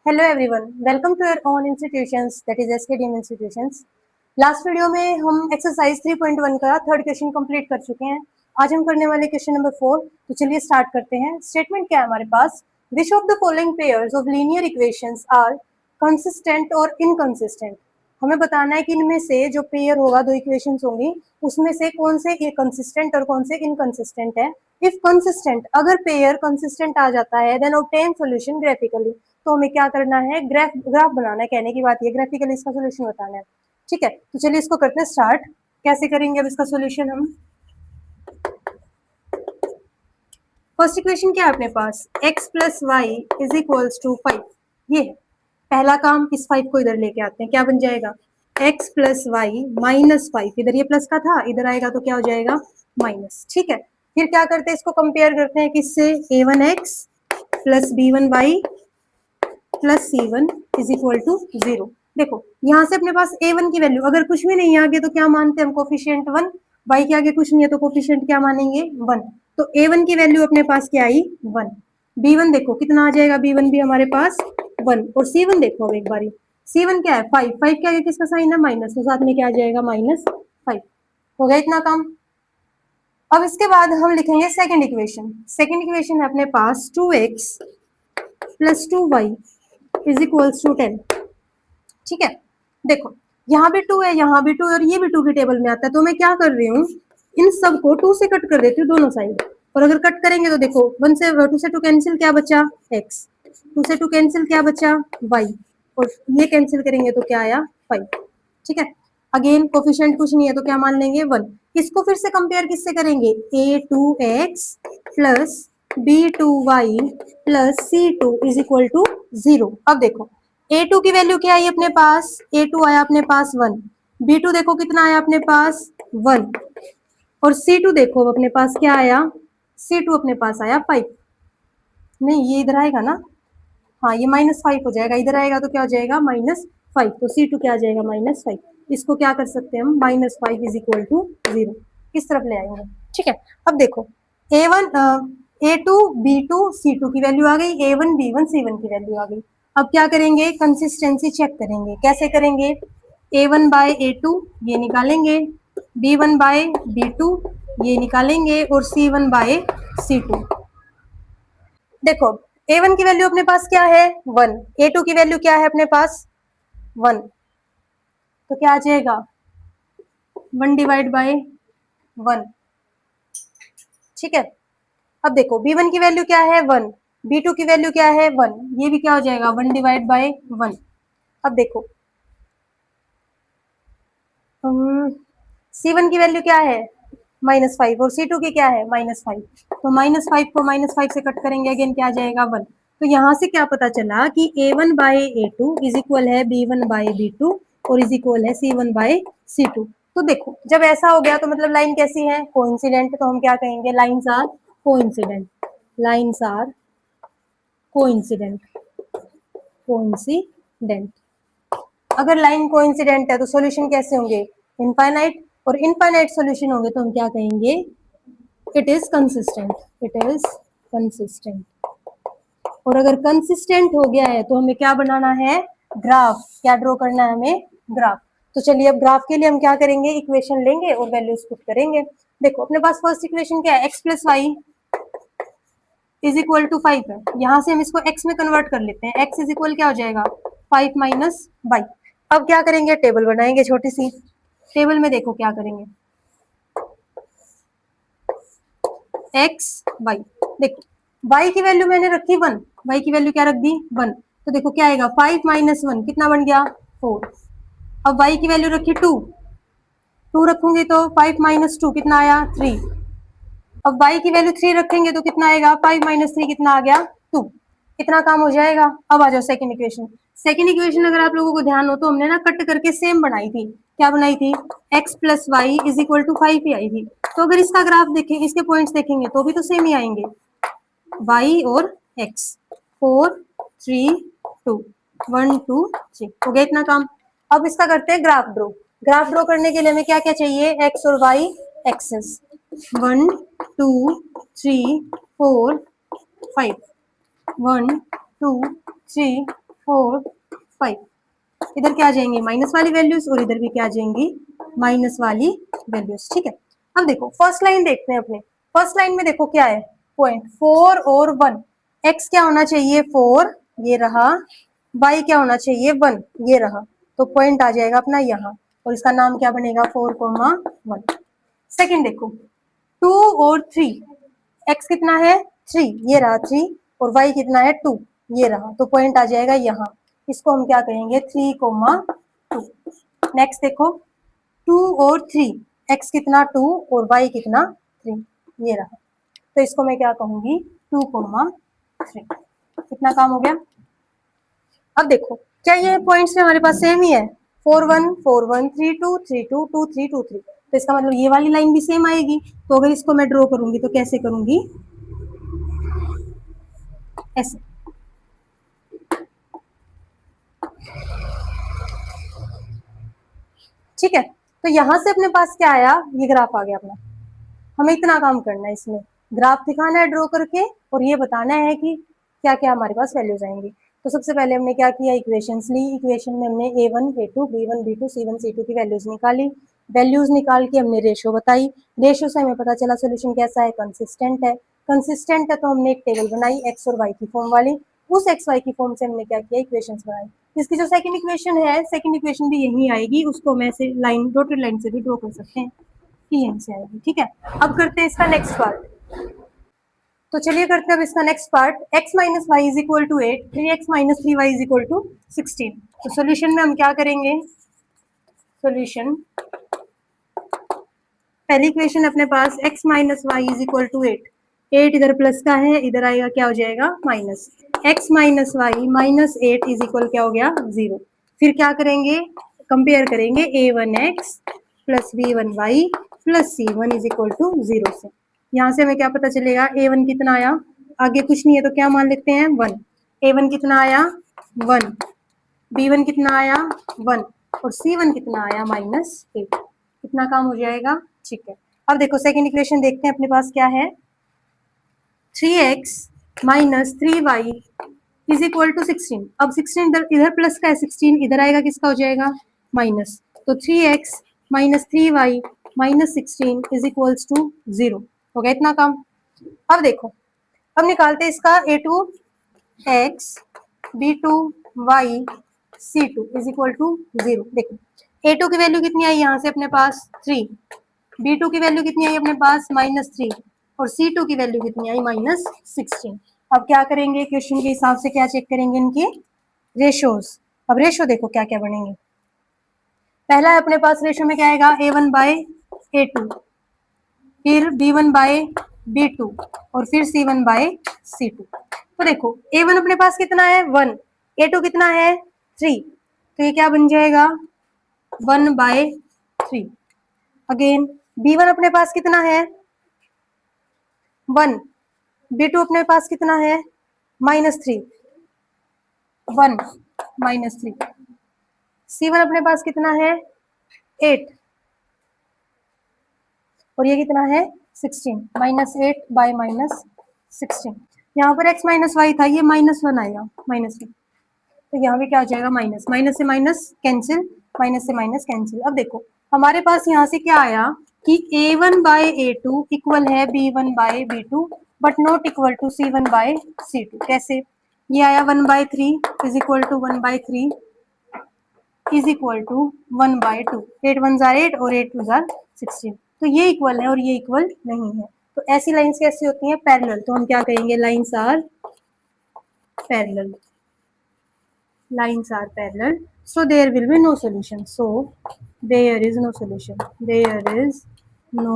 Hello everyone, welcome to your own institutions that is SKDM institutions. Last video में हम exercise 3.1 का third question complete कर चुके हैं। आज हम करने वाले क्वेश्चन नंबर 4। तो चलिए स्टार्ट करते हैं। स्टेटमेंट क्या है हमारे पास? Which of the following pairs of linear equations are consistent और इनकंसिस्टेंट। हमें बताना है कि इनमें से जो पेयर होगा, दो इक्वेशंस होंगी, उसमें से कौन से कंसिस्टेंट और कौन से इनकंसिस्टेंट है। इफ कंसिस्टेंट, अगर पेयर कंसिस्टेंट आ जाता है, देन ऑब्टेन सॉल्यूशन ग्राफिकली। तो हमें क्या करना है? ग्राफ बनाना है। कहने की बात ये, ग्राफिकली इसका सोल्यूशन बताना है। ठीक है, तो चलिए इसको करते हैं स्टार्ट। कैसे करेंगे अब इसका सोल्यूशन हम? फर्स्ट इक्वेशन क्या है अपने पास? x plus y is equals to 5। ये है पहला काम। इस 5 को इधर लेके आते हैं, क्या बन जाएगा? x plus y minus 5। इधर ये प्लस का था, इधर आएगा तो क्या हो जाएगा? माइनस। ठीक है, फिर क्या करते हैं? इसको कंपेयर करते हैं किससे? a1x plus b1y plus c1 is equal to 0। देखो यहाँ से अपने पास a1 की वैल्यू अगर कुछ भी नहीं आगे तो क्या मानते हैं हम? कोफिशिएंट 1। y के आगे कुछ नहीं है तो कोफिशिएंट क्या मानेंगे? 1। तो a1 की वैल्यू अपने पास क्या आई? 1। b1 देखो कितना आ जाएगा? b1 भी हमारे पास 1। और c1 देखो अब एक बारी, c1 क्या है? 5। 5 के आगे किसका साइन है? माइनस, तो साथ में क्या आ जाएगा? -5। हो गया इतना काम। अब इसके बाद हम लिखेंगे सेकंड इक्वेशन। सेकंड इक्वेशन है अपने पास 2x plus 2y is equals to 10। ठीक है, देखो यहाँ भी 2 है, यहाँ भी 2 और ये भी 2 की टेबल में आता है। तो मैं क्या कर रही हूँ? इन सब को 2 से कट कर देती हूँ दोनों साइड। और अगर कट करेंगे तो देखो 2 से 2 कैंसिल, क्या बचा? x। 2 से 2 कैंसिल, क्या बचा? y। और ये कैंसिल करेंगे तो क्या आया? 5। ठीक है, अगेन कोफिशिएंट कुछ नहीं है तो क्या मान लेंगे? 1। इसको फिर से कंपेयर किससे करेंगे? a2x plus b2y plus c2 is equal to 0। अब देखो a2 की वैल्यू क्या आई अपने पास? a2 आया अपने पास 1। b2 देखो कितना आया अपने पास? 1। और c2 देखो अपने पास क्या आया? c2 अपने पास आया 5। नहीं, ये इधर आएगा ना? हाँ, ये -5 हो जाएगा। इधर आएगा तो क्या हो जाएगा? -5। तो c2 क्या आ जाएगा? -5। इसको क्या कर सकते हैं हम? -5 इज इक्वल टू 0 किस तरफ ले आएंगे? ठीक है, अब देखो a1 a2 b2 c2 की वैल्यू आ गई, a1 b1 c1 की वैल्यू आ गई। अब क्या करेंगे? कंसिस्टेंसी चेक करेंगे। कैसे करेंगे? a1 बाय a2 ये निकालेंगे, b1 बाय b2 ये निकालेंगे और c1 बाय c2। देखो a1 की वैल्यू अपने पास क्या है? 1। a2 की वैल्यू क्या है अपने पास? 1। तो क्या आ जाएगा? 1 डिवाइड बाय 1। ठीक है, अब देखो b1 की वैल्यू क्या है? 1। b2 की वैल्यू क्या है? 1। ये भी क्या हो जाएगा? 1 डिवाइड बाय 1। अब देखो c1 की वैल्यू क्या है? -5 और c2 की क्या है? -5। तो -5 को -5 से कट करेंगे, अगेन क्या आ जाएगा? 1। तो यहाँ से क्या पता चला कि a1 bye a2 is equal है b1 बाय b2 और इज इक्वल है c1 बाय c2। तो देखो जब ऐसा हो गया तो मतलब लाइन कैसी है? कोइंसिडेंट। तो हम क्या कहेंगे? Lines are coincident. Lines are coincident. Coincident. अगर लाइन कोइंसिडेंट है तो सॉल्यूशन कैसे होंगे? इनफाइनाइट। और इनफाइनाइट सॉल्यूशन होंगे तो हम क्या कहेंगे? It is consistent. It is consistent. और अगर कंसिस्टेंट हो गया है तो हमें क्या बनाना है? ग्राफ। क्या ड्रॉ करना है हमें? ग्राफ। तो चलिए अब ग्राफ के लिए हम क्या करेंगे? इक्वेशन लेंगे और वैल्यूज पुट करेंगे। देखो अपने पास फर्स्ट इक्वेशन क्या है? x plus y is equal to 5 है। यहाँ से हम इसको x में कन्वर्ट कर लेते हैं। x इज इक्वल क्या हो जाएगा? 5 माइनस वाई। अब क्या करेंगे? टेबल बनाएंगे छोटी सी। टेबल में देखो क्या करेंगे? x y। देखो y की वैल्यू मैंने रखी 1। y की वैल्यू क्या रख दी? 1। तो देखो क्या आएगा? 5 माइनस 1 कितना बन गया? 4। अब y की वैल्यू रखी 2। 2 रखूंगी तो 5 माइनस 2 कितना आया? 3। अब y की वैल्यू 3 रखेंगे तो कितना आएगा? 5 माइनस 3 कितना आ गया? 2। कितना काम हो जाएगा? अब आ जाओ सेकंड इक्वेशन। सेकंड इक्वेशन अगर आप लोगों को ध्यान हो तो हमने ना कट करके सेम बनाई थी। क्या बनाई थी? x plus y is equal to 5 ही आई थी। तो अगर इसका ग्राफ देखें, इसके पॉइंट्स देखेंगे तो भी तो सेम ही आएंगे, y और x। 4 3 2 1 2 3 हो गया इतना काम। अब इसका करते हैं ग्राफ ड्रॉ। ग्राफ ड्रॉ करने के लिए हमें क्या क्या चाहिए? x और y एक्सेस। 1 2 3 4 5। 1 2 3 4 5, इधर क्या आ जाएंगे माइनस वाली वैल्यूज और इधर भी क्या आ जाएंगी माइनस वाली वैल्यूज। ठीक है, अब देखो फर्स्ट लाइन देखते हैं अपने। फर्स्ट लाइन में देखो क्या है, पॉइंट 4 और 1, एक्स क्या होना चाहिए 4, ये रहा, वाई क्या होना चाहिए 1, ये रहा, तो पॉइंट आ जाएगा अपना यहाँ और इसका नाम क्या बनेगा 4,1। सेकंड देखो 2 और 3, एक्स कितना है 3, ये रहा 3, और वाई कितना है 2, ये रहा, तो पॉइंट आ जाएगा यहाँ, इसको हम क्या कहेंगे 3,2। नेक्स्ट देखो 2 और 3, एक्स कितना 2 और वाई कितना 3, ये रहा, तो इसको मैं क्या कहूंगी 2,3। कितना काम हो गया। अब देखो क्या ये पॉइंट्स में हमारे पास सेम ही है, 4 1 4 1 3 2 3 2 2 3 2 3, तो इसका मतलब ये वाली लाइन भी सेम आएगी। तो अगर इसको मैं ड्रॉ करूंगी तो कैसे करूंगी, ऐसे। ठीक है, तो यहां से अपने पास क्या आया, ये ग्राफ आ गया अपना। हमें इतना काम करना है इसमें, ग्राफ दिखाना है ड्रॉ करके और ये बताना है कि क्या क्या हमारे पास वैल्यूज आएंगी। तो सबसे पहले हमने क्या किया, इक्वेशंस ली, इक्वेशन में हमने a1 a2 b1 b2 c1 c2 की वैल्यूज निकाली, वैल्यूज निकाल के हमने रेशो बताई, रेशो से हमें पता चला सोल्यूशन कैसा है, कंसिस्टेंट है। कंसिस्टेंट है तो हमने एक टेबल बनाई एक्स और वाई की फॉर्म वाली, उस एक्स वाई की फॉर्म से हमने क्या किया, इक्वेशंस बनाई। इसकी जो सेकंड इक्वेशन है, सेकंड इक्वेशन भी यही आएगी, उसको मैं से लाइन डॉटेड लाइन से भी ड्रॉ कर सकते हैं कि यहीं से आएगी। ठीक है, अब करते हैं इसका नेक्स्ट पार्ट। तो चलिए करते हैं अब इसका next part, x minus y is equal to 8, 3x minus 3y is equal to 16। तो सोल्यूशन में हम क्या करेंगे, सोल्यूशन पहली इक्वेशन अपने पास x minus y is equal to 8, 8 इधर प्लस का है, इधर आएगा क्या हो जाएगा minus, x minus y minus 8 is equal क्या हो गया 0। फिर क्या करेंगे, कंपेयर करेंगे a1x plus b1y plus c1 is equal to 0 से। यहाँ से हमें क्या पता चलेगा, a1 कितना आया, आगे कुछ नहीं है तो क्या मान लेते हैं 1, a1 कितना आया 1, b1 कितना आया 1 और c1 कितना आया -8। कितना काम हो जाएगा। ठीक है, अब देखो सेकंड इक्वेशन देखते हैं अपने पास क्या है, 3x minus 3y is equal to 16। अब 16 इधर इधर प्लस का है, 16 इधर आएगा किसका हो जाएगा माइनस, तो 3x minus 3y minus 16 is equals to 0। हो गया इतना काम। अब देखो, अब निकालते हैं इसका a2x b2y c2 is equal to 0। देखो a2 की वैल्यू कितनी आई यहाँ से अपने पास 3, b2 की वैल्यू कितनी आई अपने पास -3 और c2 की वैल्यू कितनी आई -16। अब क्या करेंगे, क्वेश्चन के हिसाब से क्या चेक करेंगे, इनके रेशोज। अब रेशो देखो क्या क्या बनेंगे, पहला है अपने पास रेशो में क्या आएगा a1 बाय a2, फिर b1 बाय b2 और फिर c1 बाय c2। तो देखो a1 अपने पास कितना है 1, a2 कितना है 3, तो ये क्या बन जाएगा 1/3। अगेन b1 अपने पास कितना है 1, b2 अपने पास कितना है -3, 1 -3, c1 अपने पास कितना है 8 और ये कितना है 16, -8 बाय -16। यहाँ पर x माइनस वाई था, ये -1 आएगा -1, तो यहाँ पे क्या हो जाएगा माइनस, माइनस से माइनस कैंसिल, माइनस से माइनस कैंसिल। अब देखो हमारे पास यहाँ से क्या आया कि a1 बाय a2 इक्वल है b1 by b2 but not equal to c1 by c2। कैसे, ये आया 1/3 is equal to 1/3 is equal to 1/2, 8 1 जार 8 और 8 2 जार 16, तो ये इक्वल है और ये इक्वल नहीं है। तो ऐसी लाइंस कैसी होती हैं पैरेलल, तो हम क्या कहेंगे lines are parallel, lines are parallel, so there will be no solution, so there is no solution, there is no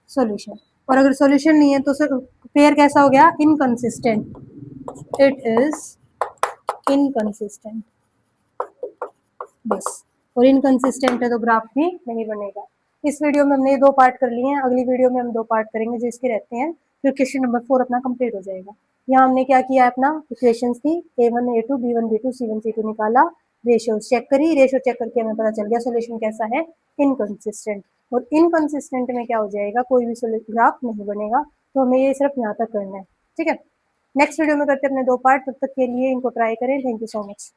solution। और अगर solution नहीं है तो पेयर कैसा हो गया inconsistent, it is inconsistent, बस। और inconsistent है तो ग्राफ भी नहीं बनेगा। इस वीडियो में हमने 2 पार्ट कर लिए हैं, अगली वीडियो में हम 2 पार्ट करेंगे जो इसके रहते हैं, फिर क्वेश्चन नंबर 4 अपना कंप्लीट हो जाएगा। यहाँ हमने क्या किया, अपना इक्वेशंस थी a1 a2 b1 b2 c1 c2 निकाला, रेशियो चेक करी, रेशियो चेक करके हमें पता चल गया सोल्यूशन कैसा है इनकंसिस्टेंट। और इनकंसिस्टेंट में क्या हो जाएगा, कोई भी ग्राफ नहीं बनेगा। तो हमें ये सिर्फ यहाँ तक करना है। ठीक है, नेक्स्ट वीडियो में करते हैं अपने 2 पार्ट, तब तक के लिए इनको ट्राई करें। Thank you so much.